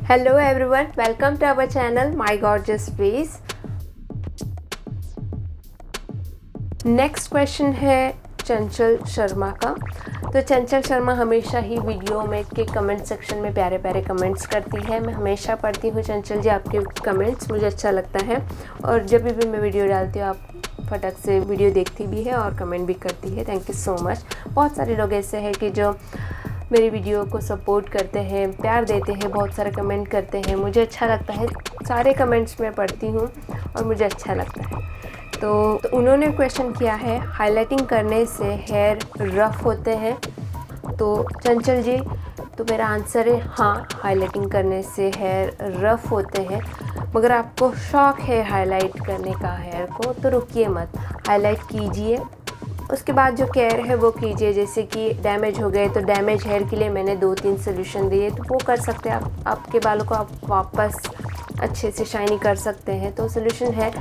Hello everyone, welcome to our channel My Gorgeous Face। Next question है चंचल शर्मा का। तो चंचल शर्मा हमेशा ही वीडियो में के कमेंट सेक्शन में प्यारे प्यारे कमेंट्स करती है। मैं हमेशा पढ़ती हूँ चंचल जी आपके कमेंट्स, मुझे अच्छा लगता है और जब भी मैं वीडियो डालती हूँ आप फटक से वीडियो देखती भी है और कमेंट भी करती है। Thank you so much. बहुत सारे लोग ऐसे हैं कि जो मेरी वीडियो को सपोर्ट करते हैं, प्यार देते हैं, बहुत सारे कमेंट करते हैं, मुझे अच्छा लगता है। सारे कमेंट्स मैं पढ़ती हूँ और मुझे अच्छा लगता है। तो उन्होंने क्वेश्चन किया है हाइलाइटिंग करने से हेयर रफ़ होते हैं। तो चंचल जी, तो मेरा आंसर है हाँ, हाइलाइटिंग करने से हेयर रफ़ होते हैं। मगर आपको शौक़ है हाईलाइट करने का हेयर को, तो रुकिए मत, हाईलाइट कीजिए। उसके बाद जो केयर है वो कीजिए। जैसे कि डैमेज हो गए तो डैमेज हेयर के लिए मैंने 2-3 सोल्यूशन दिए, तो वो कर सकते हैं आप। आपके बालों को आप वापस अच्छे से शाइनी कर सकते हैं। तो सोल्यूशन है,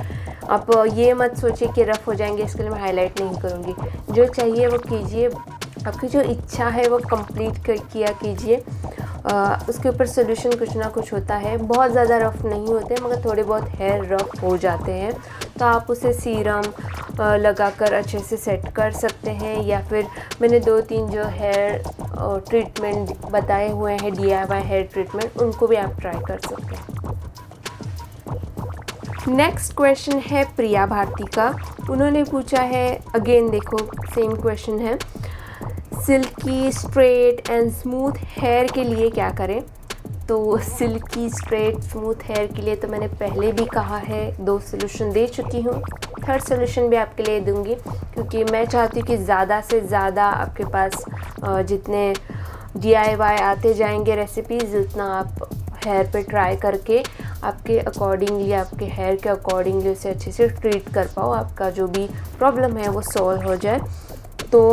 आप ये मत सोचिए कि रफ़ हो जाएंगे इसके लिए मैं हाईलाइट नहीं करूँगी। जो चाहिए वो कीजिए, आपकी जो इच्छा है वो कंप्लीट किया कीजिए। उसके ऊपर सोल्यूशन कुछ ना कुछ होता है। बहुत ज़्यादा रफ़ नहीं होते मगर थोड़े बहुत हेयर रफ़ हो जाते हैं, तो आप उसे सीरम लगाकर अच्छे से सेट कर सकते हैं। या फिर मैंने 2-3 जो हेयर ट्रीटमेंट बताए हुए हैं, DIY हेयर ट्रीटमेंट, उनको भी आप ट्राई कर सकते हैं। नेक्स्ट क्वेश्चन है प्रिया भारती का। उन्होंने पूछा है, अगेन देखो सेम क्वेश्चन है, silky straight and smooth hair के लिए क्या करें। तो सिल्की स्ट्रेट स्मूथ हेयर के लिए तो मैंने पहले भी कहा है, 2 सोल्यूशन दे चुकी हूँ। थर्ड सोल्यूशन भी आपके लिए दूंगी, क्योंकि मैं चाहती हूँ कि ज़्यादा से ज़्यादा आपके पास जितने DIY आते जाएंगे रेसिपीज़, उतना आप हेयर पे ट्राई करके आपके अकॉर्डिंगली, आपके हेयर के अकॉर्डिंगली उसे अच्छे से ट्रीट कर पाओ, आपका जो भी प्रॉब्लम है वो सॉल्व हो जाए। तो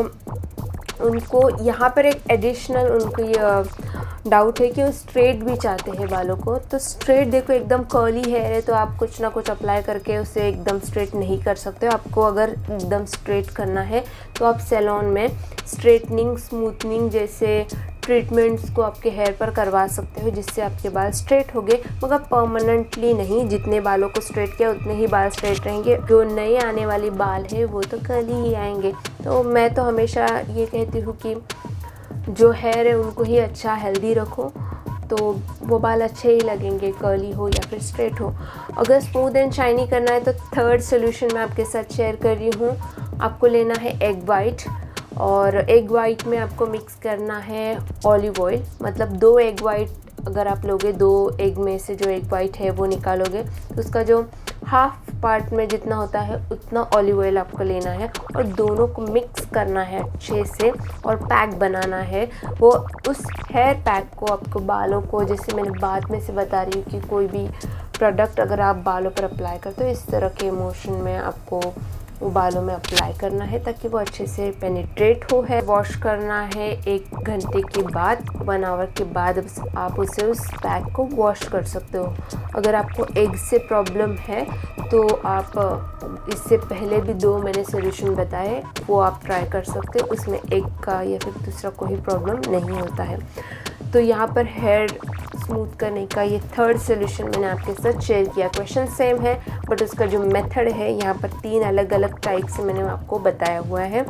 उनको यहाँ पर एक एडिशनल उनको ये डाउट है कि वो स्ट्रेट भी चाहते हैं बालों को। तो स्ट्रेट देखो, एकदम कर्ली हेयर है तो आप कुछ ना कुछ अप्लाई करके उसे एकदम स्ट्रेट नहीं कर सकते हो। आपको अगर एकदम स्ट्रेट करना है तो आप सैलून में स्ट्रेटनिंग, स्मूथनिंग जैसे ट्रीटमेंट्स को आपके हेयर पर करवा सकते हो, जिससे आपके बाल स्ट्रेट होंगे, मगर परमानेंटली नहीं। जितने बालों को स्ट्रेट किया उतने ही बाल स्ट्रेट रहेंगे। जो नए आने वाली बाल है वो तो कर्ली ही आएंगे। तो मैं तो हमेशा ये कहती हूँ कि जो हेयर है उनको ही अच्छा हेल्दी रखो, तो वो बाल अच्छे ही लगेंगे, कर्ली हो या फिर स्ट्रेट हो। अगर स्मूथ एंड शाइनी करना है तो थर्ड सोल्यूशन मैं आपके साथ शेयर कर रही हूँ। आपको लेना है एग वाइट, और एग वाइट में आपको मिक्स करना है ऑलिव ऑयल। मतलब 2 एग वाइट अगर आप लोगे, 2 एग में से जो एग वाइट है वो निकालोगे, तो उसका जो हाफ पार्ट में जितना होता है उतना ऑलिव ऑयल आपको लेना है और दोनों को मिक्स करना है अच्छे से और पैक बनाना है। वो उस हेयर पैक को आपको बालों को, जैसे मैंने बाद में से बता रही हूँ कि कोई भी प्रोडक्ट अगर आप बालों पर अप्लाई करते हो, इस तरह के मोशन में आपको वो बालों में अप्लाई करना है ताकि वो अच्छे से पेनिट्रेट हो। है वॉश करना है 1 घंटे के बाद, 1 आवर के बाद आप उसे उस पैक को वॉश कर सकते हो। अगर आपको एग से प्रॉब्लम है तो आप इससे पहले भी 2 मैंने सोल्यूशन बताए, वो आप ट्राई कर सकते हो। उसमें एग का या फिर दूसरा कोई प्रॉब्लम नहीं होता है। तो यहाँ पर हेयर स्मूथ करने का ये थर्ड सोल्यूशन मैंने आपके साथ शेयर किया। क्वेश्चन सेम है बट उसका जो मेथड है यहाँ पर 3 अलग अलग टाइप से मैंने आपको बताया हुआ है।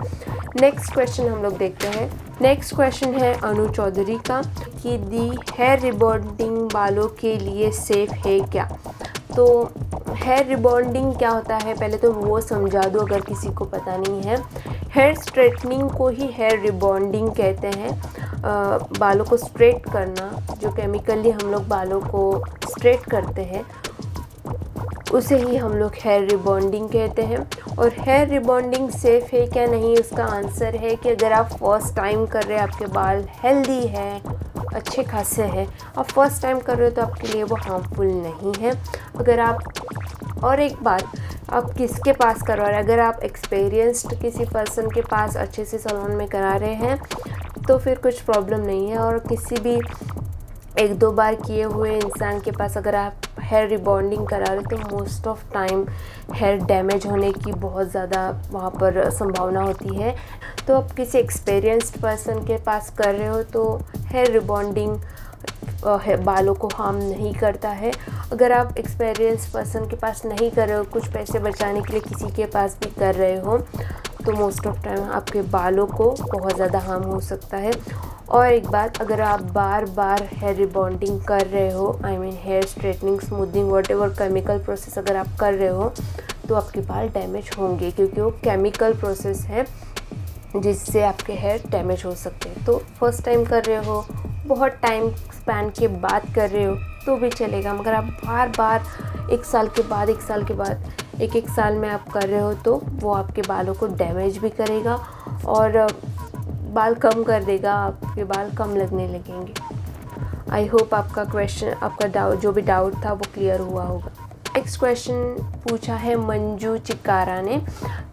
नेक्स्ट क्वेश्चन हम लोग देखते हैं। नेक्स्ट क्वेश्चन है अनु चौधरी का कि दी हेयर रिबॉन्डिंग बालों के लिए सेफ है क्या। तो हेयर रिबॉन्डिंग क्या होता है पहले तो वो समझा दूँ अगर किसी को पता नहीं है। हेयर स्ट्रेटनिंग को ही हेयर रिबॉन्डिंग कहते हैं। बालों को स्ट्रेट करना, जो केमिकली हम लोग बालों को स्ट्रेट करते हैं उसे ही हम लोग हेयर रिबॉन्डिंग कहते हैं। और हेयर रिबॉन्डिंग सेफ़ है क्या नहीं, उसका आंसर है कि अगर आप फर्स्ट टाइम कर रहे हैं, आपके बाल हेल्दी हैं, अच्छे खासे हैं, आप फर्स्ट टाइम कर रहे हो तो आपके लिए वो हार्मफुल नहीं है। अगर आप, और एक बात, आप किसके पास करवा रहे हैं, अगर आप एक्सपीरियंस्ड किसी पर्सन के पास अच्छे से सैलून में करा रहे हैं तो फिर कुछ प्रॉब्लम नहीं है। और किसी भी 1-2 बार किए हुए इंसान के पास अगर आप हेयर रिबॉन्डिंग करा रहे तो most of time here damage होने की बहुत ज़्यादा वहाँ पर संभावना होती है। तो आप किसी एक्सपीरियंस्ड पर्सन के पास कर रहे हो तो हेयर रिबॉन्डिंग बालों को हार्म नहीं करता है। अगर आप एक्सपीरियंस पर्सन के पास नहीं कर रहे हो, कुछ पैसे बचाने के लिए किसी के पास भी कर रहे हो, तो मोस्ट ऑफ टाइम आपके बालों को बहुत ज़्यादा हार्म हो सकता है। और एक बात, अगर आप बार बार हेयर रिबॉन्डिंग कर रहे हो, I mean hair straightening, smoothing, whatever chemical process अगर आप कर रहे हो, तो आपके बाल डैमेज होंगे, क्योंकि वो केमिकल प्रोसेस है जिससे आपके हेयर डैमेज हो सकते हैं। तो फर्स्ट टाइम कर रहे हो, बहुत टाइम स्पैन के बाद कर रहे हो तो भी चलेगा, मगर आप बार बार एक साल के बाद एक साल में आप कर रहे हो, तो वो आपके बालों को डैमेज भी करेगा और बाल कम कर देगा, आपके बाल कम लगने लगेंगे। आई होप आपका क्वेश्चन, आपका डाउट, जो भी डाउट था वो क्लियर हुआ होगा। नेक्स्ट क्वेश्चन पूछा है मंजू चिकारा ने।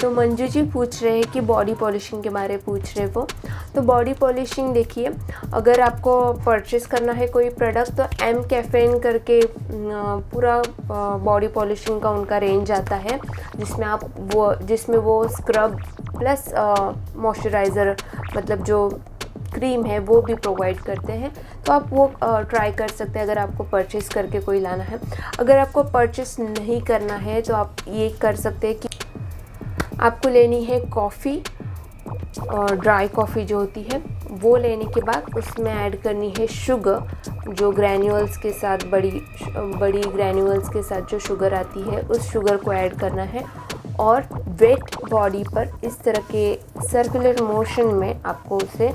तो मंजू जी पूछ रहे हैं कि बॉडी पॉलिशिंग के बारे में पूछ रहे वो। तो बॉडी पॉलिशिंग देखिए, अगर आपको परचेस करना है कोई प्रोडक्ट, तो एम कैफेन करके पूरा बॉडी पॉलिशिंग का उनका रेंज आता है, जिसमें वो स्क्रब प्लस मॉइस्चराइज़र, मतलब जो क्रीम है वो भी प्रोवाइड करते हैं। तो आप वो ट्राई कर सकते हैं अगर आपको परचेस करके कोई लाना है। अगर आपको परचेस नहीं करना है तो आप ये कर सकते हैं कि आपको लेनी है कॉफ़ी, और ड्राई कॉफ़ी जो होती है वो लेने के बाद उसमें ऐड करनी है शुगर, जो ग्रैन्यूल्स के साथ, बड़ी ग्रैन्यूल्स के साथ जो शुगर आती है, उस शुगर को ऐड करना है और वेट बॉडी पर इस तरह के सर्कुलर मोशन में आपको उसे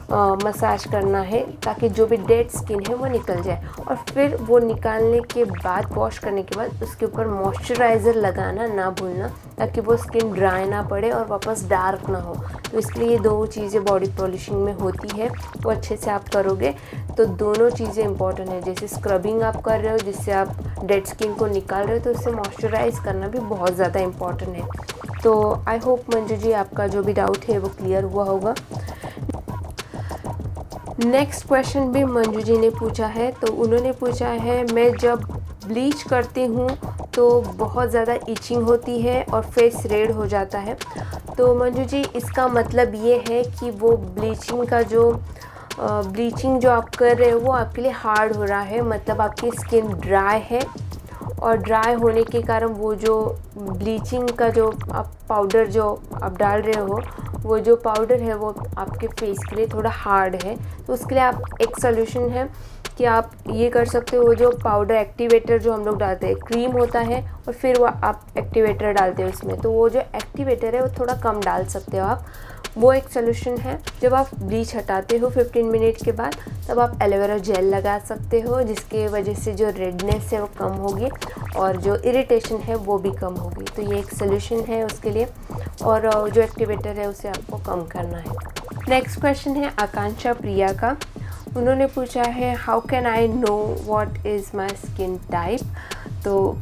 मसाज करना है, ताकि जो भी डेड स्किन है वो निकल जाए। और फिर वो निकालने के बाद, वॉश करने के बाद, उसके ऊपर मॉइस्चराइज़र लगाना ना भूलना, ताकि वो स्किन ड्राई ना पड़े और वापस डार्क ना हो। तो इसलिए ये दो चीज़ें बॉडी पॉलिशिंग में होती है, वो अच्छे से आप करोगे तो दोनों चीज़ें इंपॉर्टेंट है। जैसे स्क्रबिंग आप कर रहे हो जिससे आप डेड स्किन को निकाल रहे हो, तो उससे मॉइस्चराइज़ करना भी बहुत ज़्यादा इंपॉर्टेंट है। तो आई होप मंजू जी आपका जो भी डाउट है वो क्लियर हुआ होगा। नेक्स्ट क्वेश्चन भी मंजू जी ने पूछा है। तो उन्होंने पूछा है, मैं जब ब्लीच करती हूँ तो बहुत ज़्यादा इचिंग होती है और फेस रेड हो जाता है। तो मंजू जी, इसका मतलब ये है कि वो ब्लीचिंग जो आप कर रहे हो वो आपके लिए हार्ड हो रहा है, मतलब आपकी स्किन ड्राई है, और ड्राई होने के कारण वो जो ब्लीचिंग का जो आप पाउडर जो आप डाल रहे हो, वो जो पाउडर है वो आपके फेस के लिए थोड़ा हार्ड है। तो उसके लिए आप, एक सोल्यूशन है कि आप ये कर सकते हो, जो पाउडर एक्टिवेटर जो हम लोग डालते हैं, क्रीम होता है और फिर वो आप एक्टिवेटर डालते हो उसमें, तो वो जो एक्टिवेटर है वो थोड़ा कम डाल सकते हो आप, वो एक सोल्यूशन है। जब आप ब्लीच हटाते हो 15 मिनट के बाद, तब आप एलोवेरा जेल लगा सकते हो, जिसके वजह से जो रेडनेस है वो कम होगी और जो इरिटेशन है वो भी कम होगी। तो ये एक सोल्यूशन है उसके लिए, और जो एक्टिवेटर है उसे आपको कम करना है। नेक्स्ट क्वेश्चन है आकांक्षा प्रिया का। उन्होंने पूछा है, how can I know what is my skin type. तो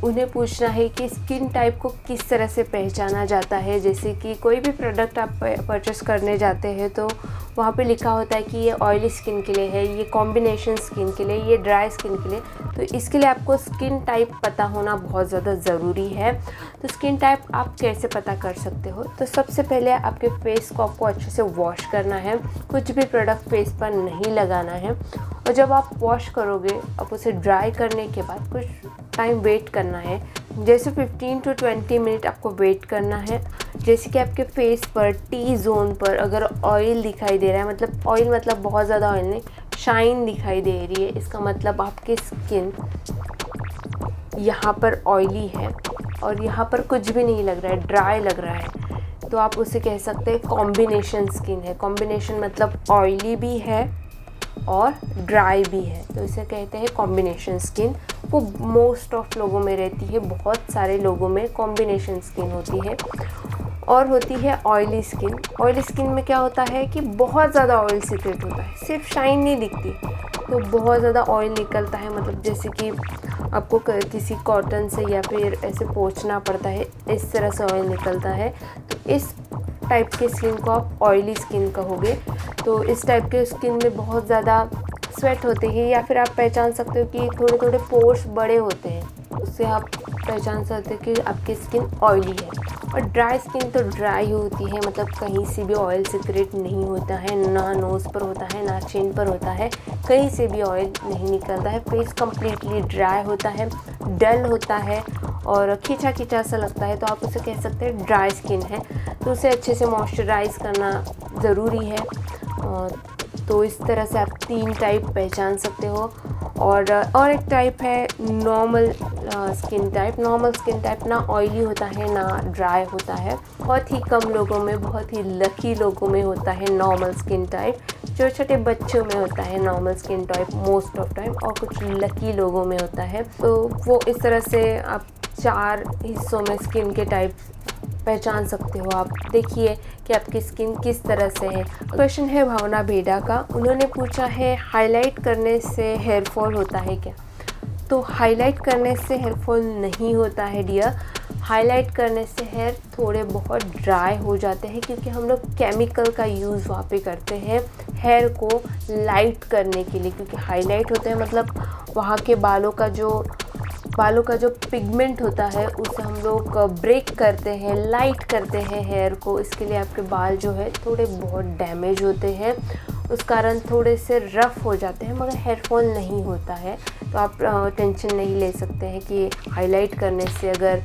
उन्हें पूछना है कि स्किन टाइप को किस तरह से पहचाना जाता है। जैसे कि कोई भी प्रोडक्ट आप परचेस करने जाते हैं तो वहाँ पे लिखा होता है कि ये ऑयली स्किन के लिए है, ये कॉम्बिनेशन स्किन के लिए, ये ड्राई स्किन के लिए। तो इसके लिए आपको स्किन टाइप पता होना बहुत ज़्यादा ज़रूरी है। तो स्किन टाइप आप कैसे पता कर सकते हो? तो सबसे पहले आपके फेस को आपको अच्छे से वॉश करना है, कुछ भी प्रोडक्ट फेस पर नहीं लगाना है। और जब आप वॉश करोगे, आप उसे ड्राई करने के बाद कुछ टाइम वेट करना है, जैसे 15 to 20 मिनट आपको वेट करना है। जैसे कि आपके फेस पर टी जोन पर अगर ऑयल दिखाई दे रहा है, मतलब ऑयल मतलब बहुत ज़्यादा ऑयल नहीं, शाइन दिखाई दे रही है, इसका मतलब आपकी स्किन यहाँ पर ऑयली है और यहाँ पर कुछ भी नहीं लग रहा है, ड्राई लग रहा है, तो आप उसे कह सकते हैं कॉम्बिनेशन स्किन है। कॉम्बिनेशन मतलब ऑयली भी है और ड्राई भी है, तो इसे कहते हैं कॉम्बिनेशन स्किन। वो मोस्ट ऑफ लोगों में रहती है, बहुत सारे लोगों में कॉम्बिनेशन स्किन होती है। और होती है ऑयली स्किन। ऑयली स्किन में क्या होता है कि बहुत ज़्यादा ऑयल सीक्रेट होता है, सिर्फ शाइन नहीं दिखती, तो बहुत ज़्यादा ऑयल निकलता है। मतलब जैसे कि आपको किसी कॉटन से या फिर ऐसे पोंछना पड़ता है, इस तरह से ऑयल निकलता है। तो इस टाइप के स्किन को आप ऑयली स्किन कहोगे। तो इस टाइप के स्किन में बहुत ज़्यादा स्वेट होते हैं, या फिर आप पहचान सकते हो कि थोड़े थोड़े पोर्स बड़े होते हैं, उससे आप पहचान सकते हो कि आपकी स्किन ऑयली है। और ड्राई स्किन तो ड्राई होती है, मतलब कहीं से भी ऑयल सीक्रेट नहीं होता है, ना नोज़ पर होता है ना चिन पर होता है, कहीं से भी ऑयल नहीं निकलता है। फेस कम्प्लीटली ड्राई होता है, डल होता है और खींचा खींचा सा लगता है, तो आप उसे कह सकते हैं ड्राई स्किन है। तो उसे अच्छे से मॉइस्चराइज़ करना ज़रूरी है। तो इस तरह से आप 3 टाइप पहचान सकते हो। और एक टाइप है normal skin type. Normal skin type ना ऑयली होता है ना ड्राई होता है। बहुत ही कम लोगों में, बहुत ही लकी लोगों में होता है नॉर्मल स्किन टाइप। छोटे छोटे बच्चों में होता है normal skin type most of time, और कुछ लकी लोगों में होता है। तो वो इस तरह से आप 4 हिस्सों में स्किन के टाइप पहचान सकते हो। आप देखिए कि आपकी स्किन किस तरह से है। क्वेश्चन है भावना बेड़ा का। उन्होंने पूछा है हाईलाइट करने से हेयर फॉल होता है क्या? तो हाईलाइट करने से हेयर फॉल नहीं होता है डियर। हाईलाइट करने से हेयर थोड़े बहुत ड्राई हो जाते हैं, क्योंकि हम लोग केमिकल का यूज़ वहाँ पे करते हैं हेयर को लाइट करने के लिए। क्योंकि हाईलाइट होते हैं मतलब वहाँ के बालों का जो पिगमेंट होता है उसे हम लोग ब्रेक करते हैं, लाइट करते हैं हेयर को। इसके लिए आपके बाल जो है थोड़े बहुत डैमेज होते हैं, उस कारण थोड़े से रफ़ हो जाते हैं, मगर हेयर फॉल नहीं होता है। तो आप टेंशन नहीं ले सकते हैं कि हाईलाइट करने से अगर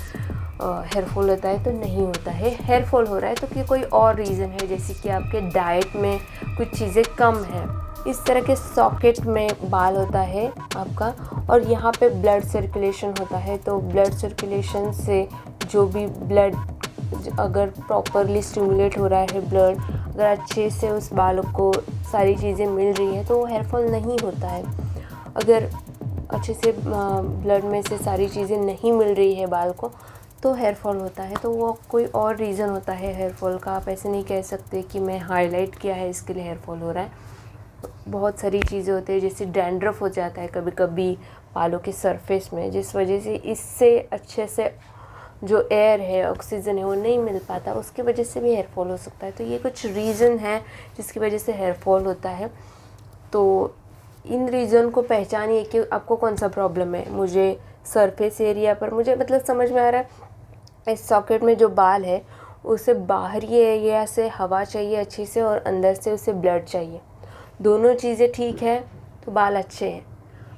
हेयर फॉल होता है तो नहीं होता है। हेयर फॉल हो रहा है तो कि कोई और रीज़न है, जैसे कि आपके डाइट में कुछ चीज़ें कम हैं। इस तरह के सॉकेट में बाल होता है आपका, और यहाँ पे ब्लड सर्कुलेशन होता है। तो ब्लड सर्कुलेशन से जो भी ब्लड अगर प्रॉपरली स्टिमुलेट हो रहा है, ब्लड अगर अच्छे से उस बालों को सारी चीज़ें मिल रही है, तो वो हेयर फॉल नहीं होता है। अगर अच्छे से ब्लड में से सारी चीज़ें नहीं मिल रही है बाल को, तो हेयर फॉल होता है। तो वो कोई और रीज़न होता है हेयर फॉल का। आप ऐसे नहीं कह सकते कि मैं हाईलाइट किया है इसके लिए हेयर फॉल हो रहा है। बहुत सारी चीज़ें होती है, जैसे डैंड्रफ हो जाता है कभी कभी बालों के सरफेस में, जिस वजह से इससे अच्छे से जो एयर है, ऑक्सीजन है, वो नहीं मिल पाता, उसकी वजह से भी हेयर फॉल हो सकता है। तो ये कुछ रीज़न है जिसकी वजह से हेयर फॉल होता है। तो इन रीज़न को पहचानिए कि आपको कौन सा प्रॉब्लम है। मुझे सरफेस एरिया पर, मुझे मतलब समझ में आ रहा है इस सॉकेट में जो बाल है उसे बाहरी एरिया से हवा चाहिए अच्छी से, और अंदर से उसे ब्लड चाहिए। दोनों चीज़ें ठीक है तो बाल अच्छे हैं।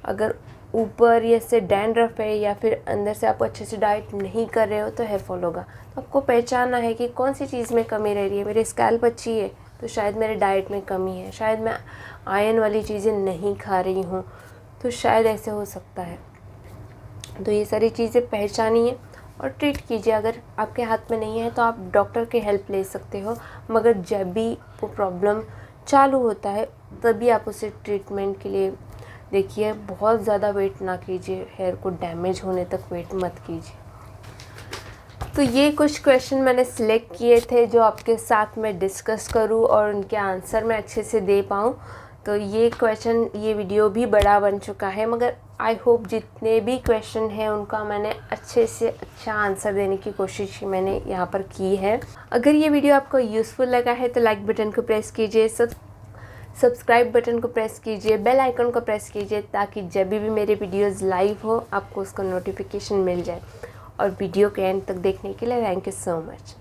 अगर ऊपर ये से डैंड्रफ है या फिर अंदर से आप अच्छे से डाइट नहीं कर रहे हो तो हेयर फॉल होगा। तो आपको पहचानना है कि कौन सी चीज़ में कमी रह रही है। मेरी स्कैल्प अच्छी है तो शायद मेरे डाइट में कमी है, शायद मैं आयरन वाली चीज़ें नहीं खा रही हूँ, तो शायद ऐसे हो सकता है। तो ये सारी चीज़ें पहचानिए और ट्रीट कीजिए। अगर आपके हाथ में नहीं है तो आप डॉक्टर की हेल्प ले सकते हो, मगर जब भी वो प्रॉब्लम चालू होता है तभी आप उसे ट्रीटमेंट के लिए देखिए। बहुत ज़्यादा वेट ना कीजिए, हेयर को डैमेज होने तक वेट मत कीजिए। तो ये कुछ क्वेश्चन मैंने सिलेक्ट किए थे जो आपके साथ मैं डिस्कस करूं और उनके आंसर मैं अच्छे से दे पाऊं। तो ये वीडियो भी बड़ा बन चुका है, मगर आई होप जितने भी क्वेश्चन हैं उनका मैंने अच्छे से अच्छा आंसर देने की कोशिश मैंने यहाँ पर की है। अगर ये वीडियो आपको यूज़फुल लगा है तो लाइक बटन को प्रेस कीजिए, सब्सक्राइब बटन को प्रेस कीजिए, बेल आइकन को प्रेस कीजिए, ताकि जब भी मेरे वीडियोज़ लाइव हो आपको उसका नोटिफिकेशन मिल जाए। और वीडियो के एंड तक देखने के लिए थैंक यू सो मच।